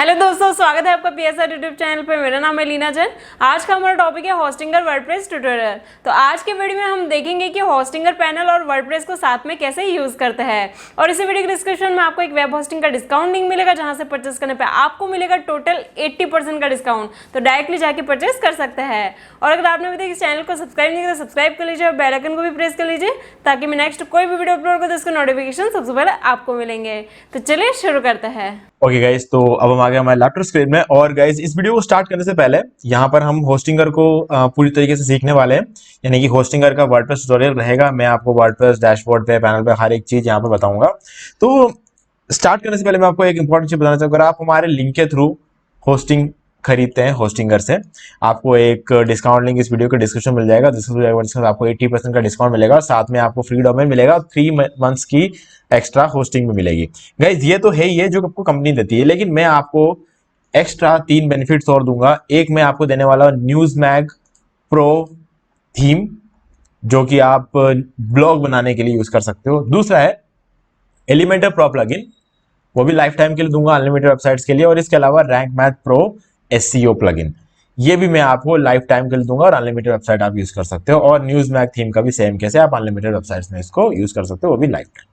Hello दोस्तों, स्वागत है आपका पीएसआर यूट्यूब चैनल पे। मेरा नाम है लीना जैन। आज का हमारा टॉपिक है होस्टिंगर वर्डप्रेस ट्यूटोरियल। तो आज के वीडियो में हम देखेंगे कि होस्टिंगर पैनल और वर्डप्रेस को साथ में कैसे यूज करते हैं। और इसी वीडियो के डिस्क्रिप्शन में आपको एक वेब होस्टिंग का डिस्काउंट लिंक मिलेगा, जहां से परचेस करने पर आपको मिलेगा टोटल 80% का डिस्काउंट। तो डायरेक्टली जाके परचेस कर सकते हैं। और अगर आपने अभी तक इस चैनल को सब्सक्राइब नहीं किया तो सब्सक्राइब कर लीजिए और बेल आइकन को भी प्रेस कर लीजिए, ताकि मैं नेक्स्ट कोई भी वीडियो अपलोड करूँ तो उसके नोटिफिकेशन सबसे पहले आपको मिलेंगे। तो चलिए शुरू करते हैं। ओके गाइज, तो अब हम आ गए हमारे लैपटॉप स्क्रीन में। और गाइज, इस वीडियो को स्टार्ट करने से पहले यहाँ पर हम होस्टिंगर को पूरी तरीके से सीखने वाले हैं। यानी कि होस्टिंगर का वर्डप्रेस ट्यूटोरियल रहेगा। मैं आपको वर्डप्रेस डैशबोर्ड पे, पैनल पे हर एक चीज यहाँ पर बताऊंगा। तो स्टार्ट करने से पहले मैं आपको एक इंपॉर्टेंट चीज बताना चाहूंगा। अगर आप हमारे लिंक के थ्रू होस्टिंग खरीदते हैं होस्टिंगर से, आपको एक डिस्काउंट लिंक इस वीडियो के डिस्क्रिप्शन मिल जाएगा। डिस्क्रिप्शन आपको 80% का डिस्काउंट मिलेगा और साथ में आपको फ्री डोमेन मिलेगा, 3 मंथ्स की एक्स्ट्रा होस्टिंग भी मिलेगी। गाइज, ये तो है ही है जो आपको कंपनी देती है, लेकिन मैं आपको एक्स्ट्रा 3 बेनिफिट्स और दूंगा। एक मैं आपको देने वाला न्यूज़मैग प्रो थीम, जो कि आप ब्लॉग बनाने के लिए यूज कर सकते हो। दूसरा है एलिमेंटर प्रो प्लगइन, वो भी लाइफ टाइम के लिए दूंगा, अनलिमिटेड वेबसाइट्स के लिए। और इसके अलावा rank math pro SEO plugin, ये भी मैं आपको लाइफ टाइम के लिए दूंगा और अनलिमिटेड वेबसाइट आप यूज कर सकते हो। और न्यूज़मैग थीम का भी सेम कैसे आप अनलिमिटेड वेबसाइट्स में इसको यूज कर सकते हो, वो भी लाइफ टाइम।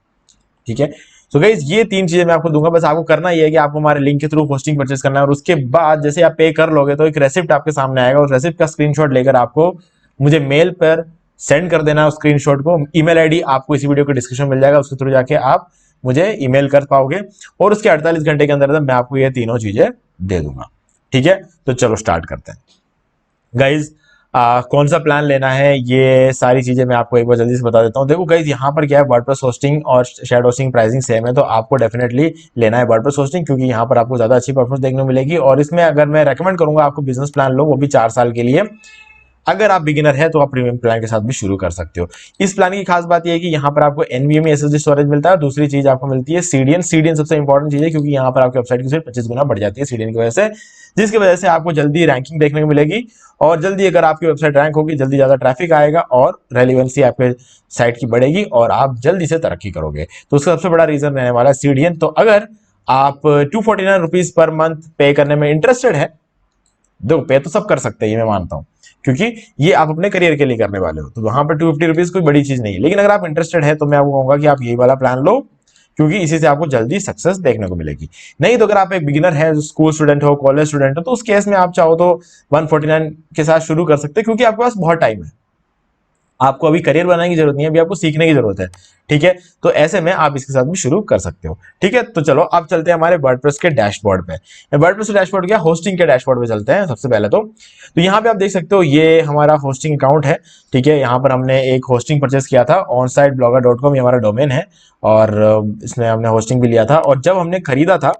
ठीक है, तो गाइस ये 3 चीजें मैं आपको दूंगा। बस आपको करना ये है कि आपको हमारे लिंक के थ्रू होस्टिंग परचेस करना है, और उसके बाद जैसे आप पे कर लोगे तो एक रेसिप्ट आपके सामने आएगा। उस रेसिप्ट का स्क्रीनशॉट लेकर आपको मुझे मेल पर सेंड कर देना है। उस स्क्रीनशॉट को ईमेल आईडी आपको इसी वीडियो के डिस्क्रिप्शन में मिल जाएगा, उसके थ्रू जाके आप मुझे ईमेल कर पाओगे और उसके 48 घंटे के अंदर मैं आपको ये तीनों चीजें दे दूंगा। ठीक है, तो चलो स्टार्ट करते हैं गाइज। कौन सा प्लान लेना है, ये सारी चीजें मैं आपको एक बार जल्दी से बता देता हूँ। देखो गाइज, यहाँ पर क्या है, वर्डप्रेस होस्टिंग और शेड होस्टिंग प्राइसिंग सेम है, तो आपको डेफिनेटली लेना है वर्डप्रेस होस्टिंग, क्योंकि यहाँ पर आपको ज्यादा अच्छी परफॉर्मेंस देखने को मिलेगी। और इसमें अगर मैं रेकमेंड करूंगा आपको बिजनेस प्लान लो, वो भी 4 साल के लिए। अगर आप बिगिनर है तो आप प्रीमियम प्लान के साथ भी शुरू कर सकते हो। इस प्लान की खास बात यह है कि यहाँ पर आपको एनवीएमई एसएसडी स्टोरेज मिलता है। दूसरी चीज आपको मिलती है सीडीएन। सीडीएन सबसे इंपॉर्टेंट चीज है, क्योंकि यहाँ पर आपकी वेबसाइट की स्पीड 25 गुना बढ़ जाती है सीडीएन की वजह से, जिसकी वजह से आपको जल्दी रैंकिंग देखने को मिलेगी। और जल्दी अगर आपकी वेबसाइट रैंक होगी, जल्दी ज्यादा ट्रैफिक आएगा और रेलिवेंसी आपके साइट की बढ़ेगी और आप जल्दी से तरक्की करोगे। तो उसका सबसे बड़ा रीजन रहने वाला है सीडीएन। तो अगर आप 249 रुपीज पर मंथ पे करने में इंटरेस्टेड है, देखो पे तो सब कर सकते हैं, ये मैं मानता हूं, क्योंकि ये आप अपने करियर के लिए करने वाले हो, तो वहां पर 250 रुपीज कोई बड़ी चीज नहीं है। लेकिन अगर आप इंटरेस्टेड है तो मैं आपको कहूंगा कि आप यही वाला प्लान लो, क्योंकि इसी से आपको जल्दी सक्सेस देखने को मिलेगी। नहीं तो अगर आप एक बिगिनर है, स्कूल स्टूडेंट हो, कॉलेज स्टूडेंट हो, तो उस केस में आप चाहो तो 149 के साथ शुरू कर सकते हैं, क्योंकि आपके पास बहुत टाइम है। आपको अभी करियर बनाने की जरूरत नहीं है, अभी आपको सीखने की जरूरत है। ठीक है, तो ऐसे में आप इसके साथ भी शुरू कर सकते हो। ठीक है, तो चलो अब चलते हैं हमारे वर्डप्रेस के डैशबोर्ड पे। वर्डप्रेस के डैशबोर्ड क्या, होस्टिंग के डैशबोर्ड पे चलते हैं सबसे पहले। तो यहाँ पे आप देख सकते हो, ये हमारा होस्टिंग अकाउंट है। ठीक है, यहाँ पर हमने एक होस्टिंग परचेस किया था, onsiteblogger.com, ये हमारा डोमेन है और इसमें हमने होस्टिंग भी लिया था। और जब हमने खरीदा था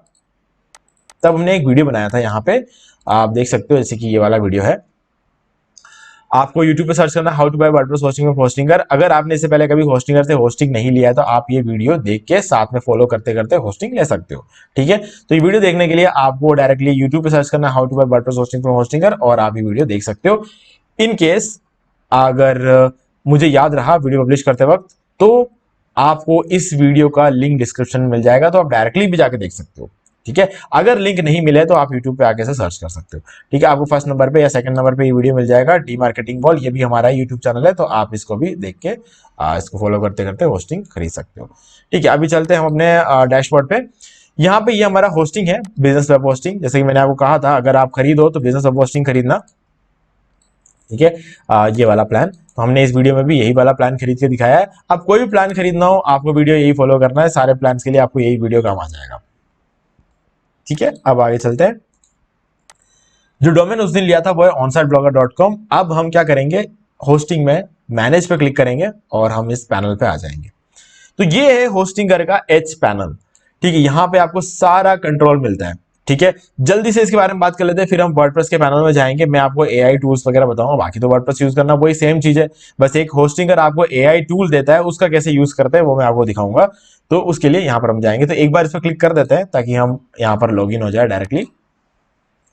तब हमने एक वीडियो बनाया था, यहाँ पे आप देख सकते हो, जैसे कि ये वाला वीडियो है। आपको YouTube पे सर्च करना how to buy WordPress hosting में होस्टिंगर। अगर आपने इससे पहले कभी होस्टिंगर से होस्टिंग नहीं लिया है तो आप ये वीडियो देख के साथ में फॉलो करते करते होस्टिंग ले सकते हो। ठीक है, तो ये वीडियो देखने के लिए आपको डायरेक्टली YouTube पे सर्च करना how to buy WordPress hosting from Hostinger, और आप ये वीडियो देख सकते हो। इन केस अगर मुझे याद रहा वीडियो पब्लिश करते वक्त, तो आपको इस वीडियो का लिंक डिस्क्रिप्शन में मिल जाएगा, तो आप डायरेक्टली भी जाके देख सकते हो। ठीक है, अगर लिंक नहीं मिले तो आप YouTube पे आके से सर्च कर सकते हो। ठीक है, आपको फर्स्ट नंबर पे या सेकंड नंबर पे ये वीडियो मिल जाएगा, डी मार्केटिंग वॉल। ये भी हमारा YouTube चैनल है, तो आप इसको भी देख के इसको फॉलो करते करते होस्टिंग खरीद सकते हो। ठीक है, अभी चलते हैं हम अपने डैशबोर्ड पे। यहाँ पे ये हमारा होस्टिंग है, बिजनेस वेब होस्टिंग। जैसे कि मैंने आपको कहा था, अगर आप खरीदो तो बिजनेस वेब होस्टिंग खरीदना। ठीक है, ये वाला प्लान, तो हमने इस वीडियो में भी यही वाला प्लान खरीद के दिखाया है। अब कोई भी प्लान खरीदना हो, आपको वीडियो यही फॉलो करना है, सारे प्लान के लिए आपको यही वीडियो काम आ जाएगा। ठीक है, अब आगे चलते हैं। जो डोमेन उस दिन लिया था वो है onsiteblogger.com। अब हम क्या करेंगे, होस्टिंग में मैनेज पे क्लिक करेंगे और हम इस पैनल पे आ जाएंगे। तो ये है होस्टिंगर का एच पैनल। ठीक है, यहां पे आपको सारा कंट्रोल मिलता है। ठीक है, जल्दी से इसके बारे में बात कर लेते हैं, फिर हम वर्डप्रेस के पैनल में जाएंगे। मैं आपको एआई टूल्स वगैरह बताऊंगा, बाकी तो वर्डप्रेस यूज करना वही सेम चीज है। बस एक होस्टिंगर आपको एआई टूल देता है, उसका कैसे यूज करते हैं वो मैं आपको दिखाऊंगा। तो उसके लिए यहाँ पर हम जाएंगे, तो एक बार इस पर क्लिक कर देते हैं ताकि हम यहाँ पर लॉगिन हो जाए डायरेक्टली।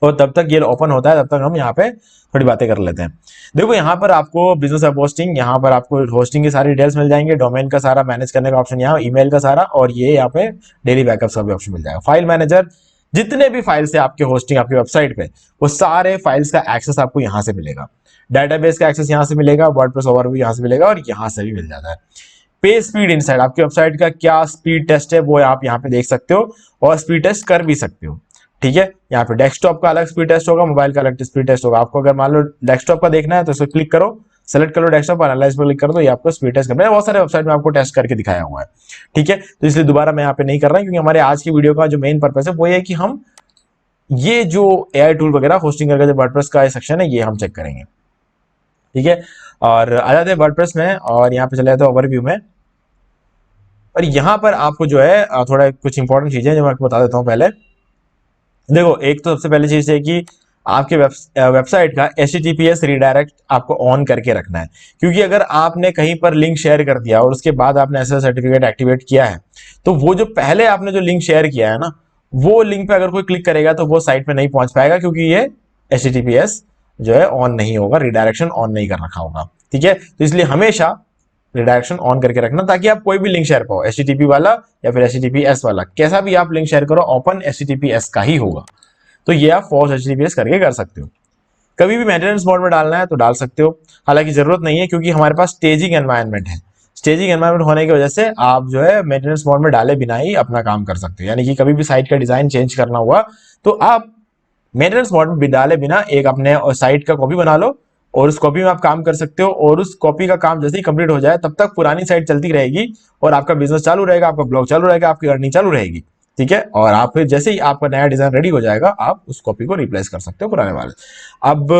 और तब तक ये ओपन होता है, तब तक हम यहाँ पे थोड़ी बातें कर लेते हैं। देखो, यहाँ पर आपको बिजनेस वेब होस्टिंग, यहाँ पर आपको होस्टिंग की सारी डिटेल्स मिल जाएंगे, डोमेन का सारा मैनेज करने का ऑप्शन यहाँ, ईमेल का सारा, और ये यहाँ पे डेली बैकअप का भी ऑप्शन मिल जाएगा। फाइल मैनेजर, जितने भी फाइल्स है आपके होस्टिंग आपकी वेबसाइट पे, वो सारे फाइल्स का एक्सेस आपको यहां से मिलेगा। डेटाबेस का एक्सेस यहां से मिलेगा, वर्डप्रेस ओवरव्यू यहां से मिलेगा और यहां से भी मिल जाता है। पेज स्पीड इनसाइड, आपकी वेबसाइट का क्या स्पीड टेस्ट है वो आप यहाँ पे देख सकते हो और स्पीड टेस्ट कर भी सकते हो। ठीक है, यहाँ पे डेस्कटॉप का अलग स्पीड टेस्ट होगा, मोबाइल का अलग स्पीड टेस्ट होगा। आपको अगर मान लो डेस्कटॉप का देखना है तो इसको क्लिक करो, सेलेक्ट करो डेस्कटॉप, एनालाइज पर क्लिक करो तो ये आपको स्पीड टेस्ट करना है। बहुत सारे वेबसाइट में आपको टेस्ट करके दिखाया हुआ है। ठीक है, तो इसलिए दोबारा मैं यहाँ पे नहीं कर रहा क्योंकि हमारे आज की वीडियो का जो मेन पर्पस है वो ये है कि हम ये जो एआई टूल वगैरह होस्टिंग का जो वर्डप्रेस का सेक्शन है ये हम चेक करेंगे। ठीक है, और आ जाते हैं वर्डप्रेस में और यहाँ पे चले जाते हैं ओवरव्यू में। और यहाँ पर आपको जो है थोड़ा कुछ इंपॉर्टेंट चीजें जो मैं आपको बता देता हूँ पहले। देखो, एक तो सबसे पहली चीज है कि आपके वेबसाइट का HTTPS रीडायरेक्ट आपको ऑन करके रखना है, क्योंकि अगर आपने कहीं पर लिंक शेयर कर दिया और उसके बाद आपने SSL सर्टिफिकेट एक्टिवेट किया है तो वो जो पहले आपने जो लिंक शेयर किया है ना, वो लिंक पे अगर कोई क्लिक करेगा तो वो साइट पे नहीं पहुंच पाएगा, क्योंकि ये HTTPS जो है ऑन नहीं होगा, रिडायरेक्शन ऑन नहीं कर रखा होगा। ठीक है, तो इसलिए हमेशा रिडायरेक्शन ऑन करके रखना, ताकि आप कोई भी लिंक शेयर करो, HTTP वाला या फिर HTTPS वाला, कैसा भी आप लिंक शेयर करो ओपन HTTPS का ही होगा। तो ये आप फॉर्स HTTPS करके कर सकते हो। कभी भी मेंटेनेंस मोड में डालना है तो डाल सकते हो, हालांकि जरूरत नहीं है क्योंकि हमारे पास स्टेजिंग एनवायरनमेंट है। स्टेजिंग एनवायरनमेंट होने की वजह से आप जो है मेंटेनेंस मोड में डाले बिना ही अपना काम कर सकते हो। यानी कि कभी भी साइट का डिजाइन चेंज करना हुआ तो आप मेंटेनेंस मोड में डाले बिना एक अपने साइट का कॉपी बना लो और उस कॉपी में आप काम कर सकते हो, और उस कॉपी का काम जैसे ही कंप्लीट हो जाए तब तक पुरानी साइट चलती रहेगी और आपका बिजनेस चालू रहेगा, आपका ब्लॉग चालू रहेगा, आपकी अर्निंग चालू रहेगी। ठीक है, और आप फिर जैसे ही आपका नया डिजाइन रेडी हो जाएगा आप उस कॉपी को रिप्लेस कर सकते हो पुराने वाले। अब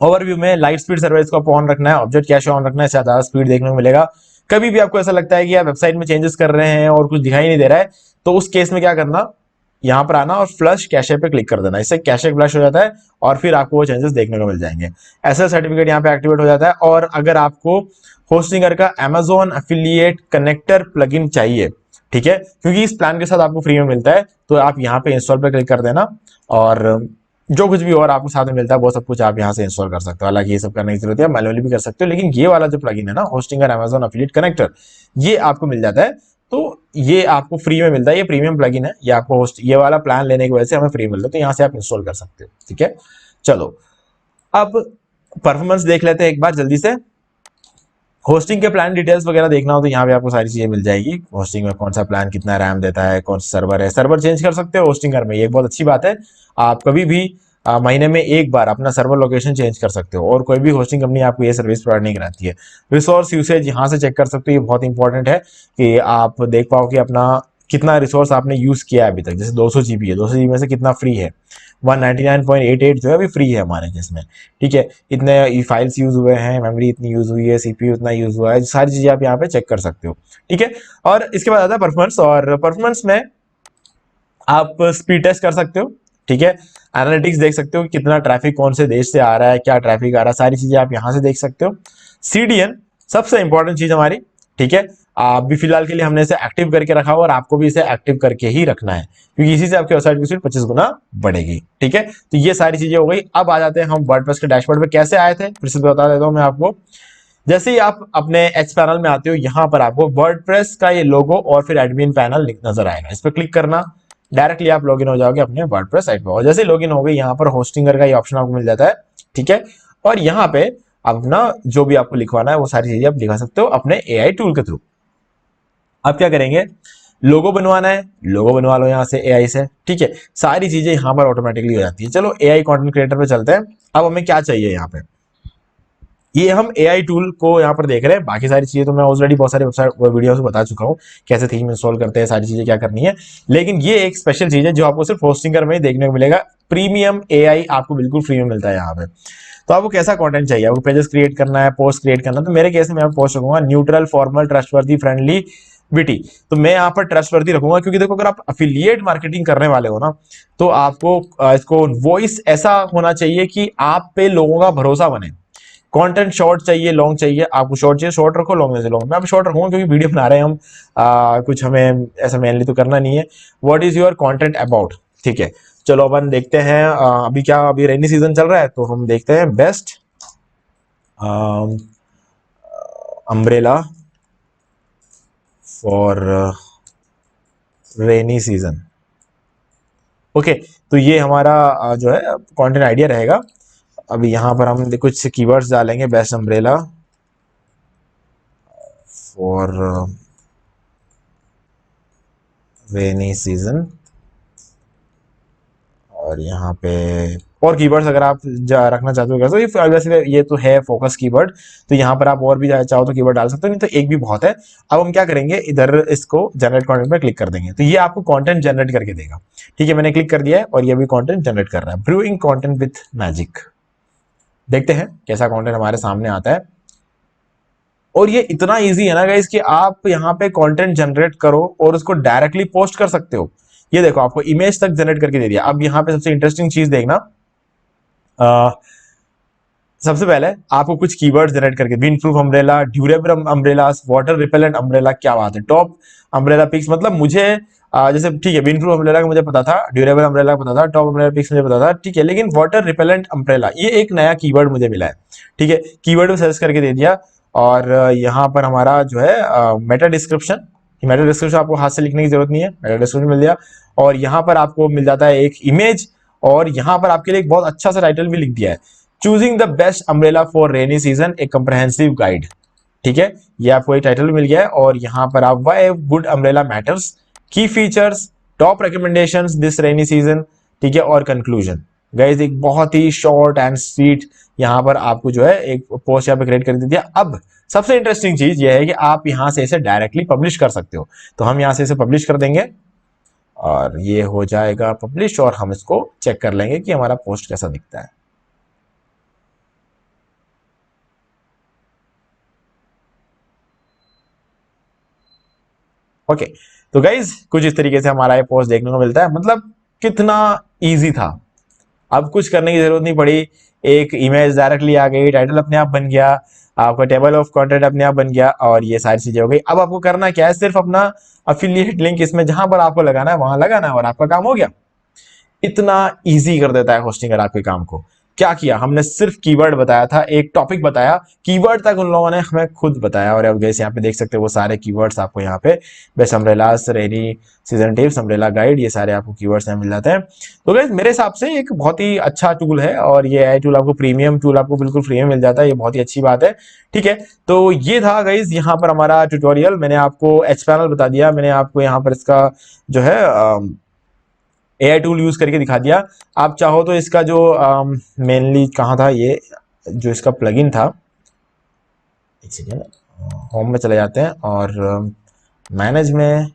ओवरव्यू में लाइट स्पीड सर्विस को ऑन रखना है, ऑब्जेक्ट कैश ऑन रखना है, ज्यादा स्पीड देखने को मिलेगा। कभी भी आपको ऐसा लगता है कि आप वेबसाइट में चेंजेस कर रहे हैं और कुछ दिखाई नहीं दे रहा है तो उस केस में क्या करना, यहां पर आना और फ्लश कैशे पे क्लिक कर देना, इससे कैशे फ्लश हो जाता है और फिर आपको वो चेंजेस देखने को मिल जाएंगे। एसएल सर्टिफिकेट यहाँ पे एक्टिवेट हो जाता है। और अगर आपको होस्टिंगर का Amazon एफिलिएट कनेक्टर प्लगइन चाहिए, ठीक है, क्योंकि इस प्लान के साथ आपको फ्री में मिलता है, तो आप यहाँ पे इंस्टॉल पे क्लिक कर देना और जो कुछ भी और आपको साथ में मिलता है वो सब कुछ आप यहाँ से इंस्टॉल कर सकते हो। हालांकि ये सब करने की जरूरत है, मैनुअली भी कर सकते हो, लेकिन ये वाला जो प्लगइन है ना होस्टिंगर Amazon एफिलिएट कनेक्टर, ये आपको मिल जाता है। तो ये आपको फ्री में मिलता है, ये प्रीमियम प्लगइन है, ये आपको होस्ट ये वाला प्लान लेने की वजह से हमें फ्री मिलता है, तो यहाँ से आप इंस्टॉल कर सकते हो। ठीक है, चलो अब परफॉर्मेंस देख लेते हैं एक बार जल्दी से। होस्टिंग के प्लान डिटेल्स वगैरह देखना हो तो यहाँ पे आपको सारी चीजें मिल जाएगी। होस्टिंग में कौन सा प्लान कितना रैम देता है, कौन सा सर्वर है, सर्वर चेंज कर सकते हो होस्टिंगर में, ये बहुत अच्छी बात है। आप कभी भी महीने में एक बार अपना सर्वर लोकेशन चेंज कर सकते हो और कोई भी होस्टिंग कंपनी आपको ये सर्विस प्रोवाइड नहीं कराती है। रिसोर्स यूसेज यहाँ से चेक कर सकते हो, ये बहुत इंपॉर्टेंट है कि आप देख पाओ कि अपना कितना रिसोर्स आपने यूज किया है अभी तक। जैसे 200 जीबी है, 200 जीबी में से कितना फ्री है, 199.88 जो है अभी फ्री है हमारे केस में। ठीक है, इतने फाइल्स यूज हुए हैं, मेमोरी इतनी यूज हुई है, सीपीयू इतना यूज हुआ है, सारी चीजें आप यहाँ पे चेक कर सकते हो। ठीक है, और इसके बाद आता है परफॉर्मेंस, और परफॉर्मेंस में आप स्पीड टेस्ट कर सकते हो। ठीक है, एनालिटिक्स देख सकते हो कि कितना ट्रैफिक कौन से देश से आ रहा है, क्या ट्रैफिक आ रहा है, सारी चीजें आप यहाँ से देख सकते हो। CDN सबसे इंपॉर्टेंट चीज हमारी। ठीक है, अभी फिलहाल के लिए हमने इसे एक्टिव करके रखा हुआ और आपको भी इसे एक्टिव करके ही रखना है, क्योंकि इसी से आपकी वेबसाइट की स्पीड 25 गुना बढ़ेगी। ठीक है, तो ये सारी चीजें हो गई। अब आ जाते हैं हम वर्डप्रेस के डैशबोर्ड पे कैसे आए थे, फिर से बता देता हूं मैं आपको। जैसे ही आप अपने एच पैनल में आते हो, यहां पर आपको वर्डप्रेस का ये लोगो और फिर एडमिन पैनल नजर आएगा, इस पर क्लिक करना, डायरेक्टली आप लॉगिन हो जाओगे अपने वर्डप्रेस साइट पे। और जैसे लॉगिन हो गए, यहाँ पर होस्टिंगर का ये ऑप्शन आपको मिल जाता है। ठीक है, और यहाँ पे अपना जो भी आपको लिखवाना है वो सारी चीजें आप लिखा सकते हो अपने AI टूल के थ्रू। अब क्या करेंगे, लोगो बनवाना है, लोगो बनवा लो यहाँ से AI से। ठीक है, सारी चीजें यहाँ पर ऑटोमेटिकली हो जाती है। चलो AI कंटेंट क्रिएटर पे चलते हैं। अब हमें क्या चाहिए यहाँ पे, ये हम AI टूल को यहाँ पर देख रहे हैं, बाकी सारी चीजें तो मैं ऑलरेडी बहुत सारे वेबसाइट वीडियो से बता चुका हूँ, कैसे थीम इंस्टॉल करते हैं, सारी चीजें क्या करनी है। लेकिन ये एक स्पेशल चीज है जो आपको सिर्फ होस्टिंगर में ही देखने को मिलेगा। प्रीमियम AI आपको बिल्कुल फ्री में मिलता है यहाँ पे। तो आपको कैसा कंटेंट चाहिए, आपको पेजेस क्रिएट करना है, पोस्ट क्रिएट करना है, तो मेरे केस में मैं पोस्ट रखूंगा neutral, formal, trustworthy, friendly, witty. तो मैं यहाँ पर ट्रस्टवर्दी रखूंगा, क्योंकि देखो अगर आप अफिलिएट मार्केटिंग करने वाले हो ना, तो आपको इसको वॉइस ऐसा होना चाहिए कि आप पे लोगों का भरोसा बने। कंटेंट शॉर्ट चाहिए, लॉन्ग चाहिए, आपको शॉर्ट चाहिए शॉर्ट रखो, लॉन्ग चाहिए लॉन्ग। मैं अभी शॉर्ट रखूंगा क्योंकि वीडियो बना रहे हैं हम, कुछ हमें ऐसा मेनली तो करना नहीं है। What is your content about. ठीक है, चलो अपन देखते हैं अभी क्या, अभी रेनी सीजन चल रहा है तो हम देखते हैं best umbrella for rainy season. Okay, तो ये हमारा जो है कंटेंट आइडिया रहेगा। अभी यहाँ पर हम कुछ कीवर्ड्स डालेंगे, best umbrella for rainy season, और यहाँ पे और कीवर्ड्स अगर आप रखना चाहते हो तो ये वैसे ये तो है फोकस कीवर्ड, तो यहाँ पर आप और भी चाहो तो कीवर्ड डाल सकते हो, नहीं तो एक भी बहुत है। अब हम क्या करेंगे, इधर इसको जनरेट कंटेंट पर क्लिक कर देंगे, तो ये आपको कंटेंट जनरेट करके देगा। ठीक है, मैंने क्लिक कर दिया है और ये भी कंटेंट जनरेट कर रहा है, ब्रूइंग कंटेंट विथ मैजिक। देखते हैं कैसा कंटेंट हमारे सामने आता है। और ये इतना इजी है ना गाइस कि आप यहाँ पे कंटेंट जनरेट करो और उसको डायरेक्टली पोस्ट कर सकते हो। ये देखो, आपको इमेज तक जनरेट करके दे दिया। अब यहाँ पे सबसे इंटरेस्टिंग चीज देखना, सबसे पहले आपको कुछ कीवर्ड जनरेट करके, wind proof umbrella, durable umbrellas, water repellent umbrella, क्या बात है, टॉप अम्ब्रेला पिक्स। मतलब मुझे जैसे ठीक है, विंड प्रूफ अम्ब्रेला का मुझे पता था, ड्यूरेबल अम्ब्रेला का पता था, टॉप अम्ब्रेला पिक्स मुझे पता था, ठीक है, लेकिन वाटर रिपेलेंट अम्ब्रेला ये एक नया कीवर्ड मुझे मिला है। ठीक है, कीवर्ड में सर्च करके दे दिया, और यहाँ पर हमारा जो है मेटा डिस्क्रिप्शन, मेटा डिस्क्रिप्शन आपको हाथ से लिखने की जरूरत नहीं है, मेटा डिस्क्रिप्शन मिल गया। और यहाँ पर आपको मिल जाता है एक इमेज, और यहाँ पर आपके लिए एक बहुत अच्छा सा टाइटल भी लिख दिया है, choosing the best umbrella for rainy season, A comprehensive guide. ठीक है, ये आपको एक टाइटल मिल गया है। और यहाँ पर आप व्हाई गुड अम्ब्रेला मैटर्स, की features, top recommendations this rainy season, ठीक है, और कंक्लूजन। गाइस एक बहुत ही शॉर्ट एंड स्वीट यहाँ पर आपको जो है एक पोस्ट यहाँ पे क्रिएट कर दी दिया। अब सबसे इंटरेस्टिंग चीज ये है कि आप यहाँ से इसे डायरेक्टली पब्लिश कर सकते हो। तो हम यहाँ से इसे पब्लिश कर देंगे और ये हो जाएगा पब्लिश, और हम इसको चेक कर लेंगे कि हमारा पोस्ट कैसा दिखता है। ओके, तो गाइज कुछ इस तरीके से हमारा ये पोस्ट देखने को मिलता है। मतलब कितना इजी था, अब कुछ करने की जरूरत नहीं पड़ी, एक इमेज डायरेक्टली आ गई, टाइटल अपने आप बन गया, आपका टेबल ऑफ कंटेंट अपने आप बन गया, और ये सारी चीजें हो गई। अब आपको करना क्या है, सिर्फ अपना अफिलिएट लिंक इसमें जहां पर आपको लगाना है वहां लगाना है और आपका काम हो गया। इतना इजी कर देता है होस्टिंगर आपके काम को। क्या किया हमने, सिर्फ कीवर्ड बताया था, एक टॉपिक बताया, कीवर्ड तक उन लोगों ने हमें खुद बताया। और अब जैसे यहाँ पे देख सकते हो वो सारे कीवर्ड्स आपको यहाँ पे, best umbrellas, rainy season tips, umbrella guide, ये सारे आपको कीवर्ड्स यहाँ मिल जाते हैं। तो गाइस मेरे हिसाब से एक बहुत ही अच्छा टूल है, और ये AI टूल आपको प्रीमियम टूल आपको बिल्कुल फ्री में मिल जाता है, ये बहुत ही अच्छी बात है। ठीक है, तो ये था गाइस यहाँ पर हमारा ट्यूटोरियल। मैंने आपको HTML बता दिया, मैंने आपको यहाँ पर इसका जो है AI टूल यूज करके दिखा दिया। आप चाहो तो इसका जो मेनली कहाँ था, ये जो इसका प्लगइन था, एक सेकेंड, होम में चले जाते हैं और मैनेज में,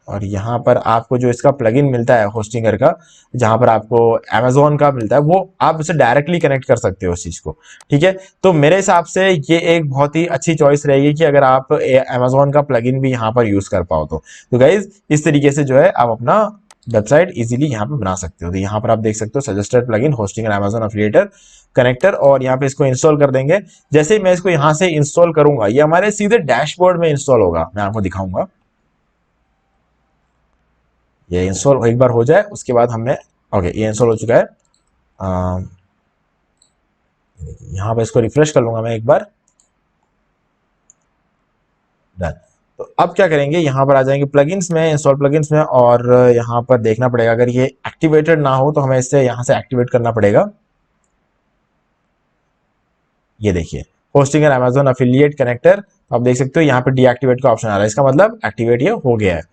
और यहाँ पर आपको जो इसका प्लगइन मिलता है होस्टिंगर का, जहां पर आपको Amazon का मिलता है, वो आप उसे डायरेक्टली कनेक्ट कर सकते हो उस चीज को। ठीक है, तो मेरे हिसाब से ये एक बहुत ही अच्छी चॉइस रहेगी कि अगर आप Amazon का प्लगइन भी यहाँ पर यूज कर पाओ तो गाइज इस तरीके से जो है आप अपना वेबसाइट इजीली यहाँ पे बना सकते हो। तो यहाँ पर आप देख सकते हो suggested plugin hosting Amazon affiliate connector, और यहाँ पे इसको इंस्टॉल कर देंगे। जैसे ही मैं इसको यहाँ से इंस्टॉल करूंगा, ये हमारे सीधे डैशबोर्ड में इंस्टॉल होगा, मैं आपको दिखाऊंगा। ये इंस्टॉल एक बार हो जाए उसके बाद हमने, ओके ये इंस्टॉल हो चुका है। यहाँ पे इसको रिफ्रेश कर लूंगा मैं एक बार, डन। तो अब क्या करेंगे, यहाँ पर आ जाएंगे प्लगइन्स में, इंस्टॉल प्लगइन्स में, और यहाँ पर देखना पड़ेगा, अगर ये एक्टिवेटेड ना हो तो हमें इसे यहाँ से एक्टिवेट करना पड़ेगा। ये देखिए होस्टिंगर Amazon एफिलिएट कनेक्टर, आप देख सकते हो यहाँ पे डीएक्टिवेट का ऑप्शन आ रहा है, इसका मतलब एक्टिवेट ये हो गया है।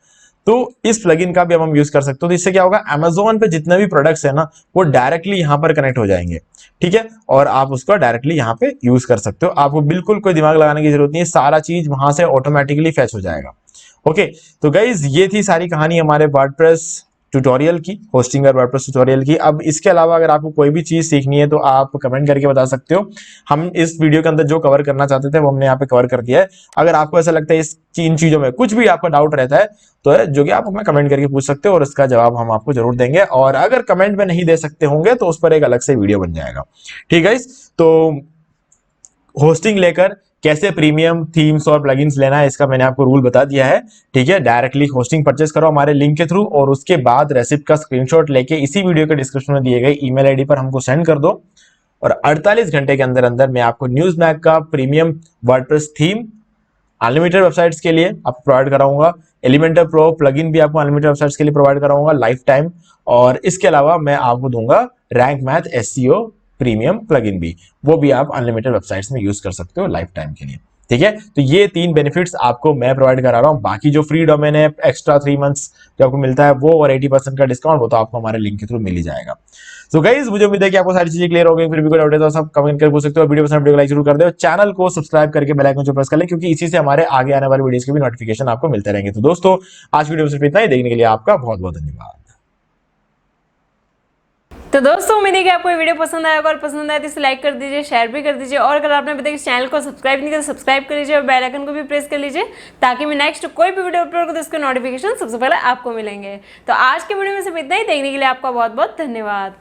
तो इस प्लगइन का भी हम यूज कर सकते हो। तो इससे क्या होगा, Amazon पे जितने भी प्रोडक्ट्स है ना, वो डायरेक्टली यहाँ पर कनेक्ट हो जाएंगे। ठीक है, और आप उसको डायरेक्टली यहाँ पे यूज कर सकते हो, आपको बिल्कुल कोई दिमाग लगाने की जरूरत नहीं है, सारा चीज वहां से ऑटोमेटिकली फैच हो जाएगा। ओके, तो गाइज ये थी सारी कहानी हमारे वर्डप्रेस ट्यूटोरियल की, होस्टिंगर वर्डप्रेस ट्यूटोरियल की। अब इसके अलावा अगर आपको कोई भी चीज सीखनी है तो आप कमेंट करके बता सकते हो। हम इस वीडियो के अंदर जो कवर करना चाहते थे वो हमने यहाँ पे कवर कर दिया है। अगर आपको ऐसा लगता है इन चीजों में कुछ भी आपका डाउट रहता है तो है जो कि आप हमें कमेंट करके पूछ सकते हो, और इसका जवाब हम आपको जरूर देंगे। और अगर कमेंट में नहीं दे सकते होंगे तो उस पर एक अलग से वीडियो बन जाएगा। ठीक है, तो होस्टिंग लेकर कैसे प्रीमियम थीम्स और प्लगइन्स लेना है इसका मैंने आपको रूल बता दिया है। ठीक है, डायरेक्टली होस्टिंग परचेस करो हमारे लिंक के थ्रू, और उसके बाद रेसिप्ट का स्क्रीनशॉट लेके इसी वीडियो के डिस्क्रिप्शन में दिए गए ईमेल आईडी पर हमको सेंड कर दो, और 48 घंटे के अंदर अंदर मैं आपको न्यूज़मैग का premium WordPress theme unlimited websites के लिए आपको प्रोवाइड कराऊंगा। एलिमेंटर प्रो प्लगइन भी आपको अनलिमिटेड वेबसाइट्स के लिए प्रोवाइड कराऊंगा लाइफ टाइम, और इसके अलावा मैं आपको दूंगा rank math SEO premium plugin भी, वो भी आप अनलिमिटेड वेबसाइट्स में यूज कर सकते हो लाइफ टाइम के लिए। ठीक है, तो ये 3 बेनिफिट्स आपको मैं प्रोवाइड करा रहा हूँ। बाकी जो फ्री डोमेन है, एक्स्ट्रा 3 मंथ्स जो आपको मिलता है वो, और 80% का डिस्काउंट, वो तो आपको हमारे लिंक के थ्रू मिल ही जाएगा। सो गाइस, मुझे उम्मीद है कि आपको सारी चीजें क्लियर हो गई। फिर भी कोई डाउट है तो सब कमेंट कर पूछ सकते हो। वीडियो पसंद वीडियो को लाइक जरूर कर दो, चैनल को सब्सक्राइब करके बेल आइकन को प्रेस कर लें, क्योंकि इसी से हमारे आगे आने वाली वीडियोस के भी नोटिफिकेशन आपको मिलते रहेंगे। तो दोस्तों, आज वीडियो में सिर्फ इतना ही। देखने के लिए आपका बहुत बहुत धन्यवाद। तो दोस्तों, उम्मीद है कि आपको ये वीडियो पसंद आएगा, और पसंद आए तो इसे लाइक कर दीजिए, शेयर भी कर दीजिए, और अगर आपने अभी तक इस चैनल को सब्सक्राइब नहीं किया तो सब्सक्राइब कर लीजिए और बेल आइकन को भी प्रेस कर लीजिए, ताकि मैं नेक्स्ट कोई भी वीडियो अपलोड करूँ तो उसके नोटिफिकेशन सबसे पहले आपको मिलेंगे। तो आज के वीडियो में सिर्फ इतना ही। देखने के लिए आपका बहुत बहुत धन्यवाद।